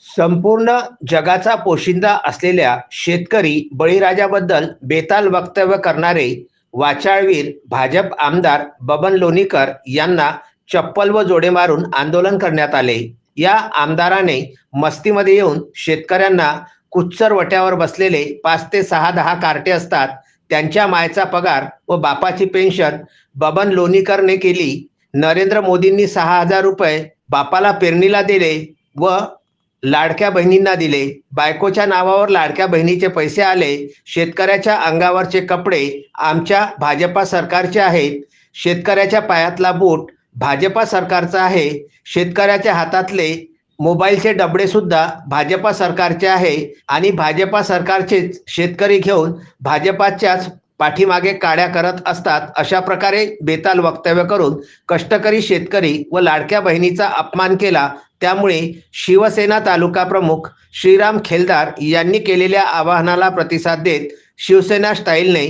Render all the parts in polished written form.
संपूर्ण जगाचा पोशिंदा असलेल्या शेतकरी बळीराजाबद्दल बेताल वक्तव्य करणारे वाचाळवीर भाजप आमदार बबन लोणीकर यांना चप्पल व जोडे मारून आंदोलन करण्यात आले। या आमदाराने मस्तीमध्ये येऊन शेतकऱ्यांना कुच्चर वट्यावर बसलेले 5 ते 6-10 कार्टे असतात त्यांच्या मायचा पगार व बापाची पेन्शन बबन लोणीकरने केली। नरेंद्र मोदींनी 6,000 रुपये बापाला पेरणीला दिले व लाडक्या बहिणींना दिले। बायकोच्या नावावर लाडक्या बहिणीचे पैसे आले। शेतकऱ्याच्या अंगावरचे कपडे आमच्या भाजपा सरकारचे आहेत। शेतकऱ्याच्या पायातला बूट भाजपा सरकारचा आहे। शेतकऱ्याच्या हातातले मोबाईलचे डबडे सुद्धा भाजपा सरकारचे आहे आणि भाजपा सरकारचेच शेतकरी घेऊन भाजपाच्याच पाठीमागे काड्या करत असतात। अशा प्रकारे बेताल वक्तव्य करून कष्टकरी शेतकरी व लाडक्या बहिणीचा अपमान केला। त्यामुळे शिवसेना तालुका प्रमुख श्रीराम खेलदार यांनी केलेल्या आवाहनाला प्रतिसाद देत शिवसेना स्टाईलने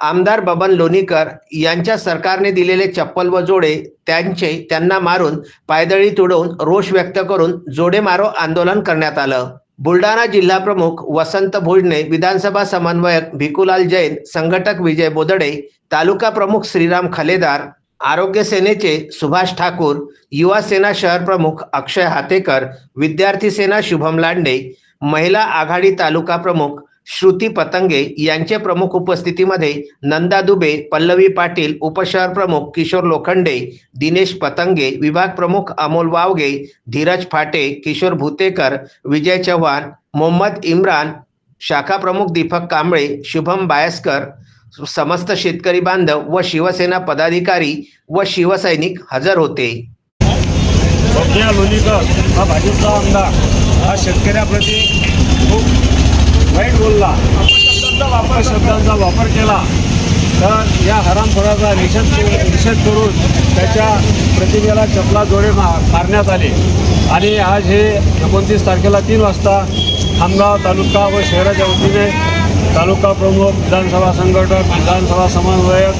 आमदार बबन लोणीकर यांच्या सरकारने दिलेले चप्पल व जोडे त्यांना मारून पायदळी तुडवून रोष व्यक्त करून जोडे मारो आंदोलन करण्यात आलं। बुलढाणा जिल्हा प्रमुख वसंत भोजने, विधानसभा समन्वयक भिकुलाल जैन, संघटक विजय बोदडे, तालुका प्रमुख श्रीराम खलेदार, आरोग्य सेनेचे सुभाष ठाकूर, युवा सेना शहर प्रमुख अक्षय हातेकर, विद्यार्थी सेना शुभम लांडे, महिला आघाडी तालुका प्रमुख श्रुती पतंगे यांचे प्रमुख उपस्थितीमध्ये नंदा दुबे, पल्लवी पाटील, उपशहर प्रमुख किशोर लोखंडे, दिनेश पतंगे, विभाग प्रमुख अमोल वावगे, धीरज फाटे, किशोर भुतेकर, विजय चव्हाण, मोहम्मद इम्रान, शाखा प्रमुख दीपक कांबळे, शुभम बायस्कर, समस्त शेतकरी बांधव व शिवसेना पदाधिकारी व शिवसैनिक हजर होते। लोणीकर हा भाजपचा आमदार हा शेतकऱ्याप्रती खूप वाईट बोलला, शब्दांचा वापर केला। तर या हरामखोराचा निषेध करून त्याच्या प्रतिमेला चपला जोडे मारण्यात आले आणि आज हे 29 तारखेला 3 वाजता खामगाव तालुका व शहराच्या वतीने तालुका प्रमुख, विधानसभा संघटक, विधानसभा समन्वयक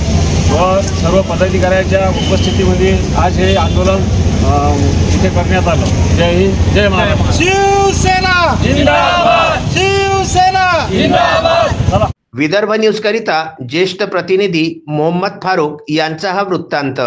व सर्व पदाधिकाऱ्यांच्या उपस्थितीमध्ये आज हे आंदोलन इथे करण्यात आलं। जय हिंद, जय महाराष्ट्र। शिवसेना जिंदाबाद, शिवसेना जिंदाबाद। विदर्भ न्यूज करिता ज्येष्ठ प्रतिनिधी मोहम्मद फारूक यांचा हा वृत्तांत।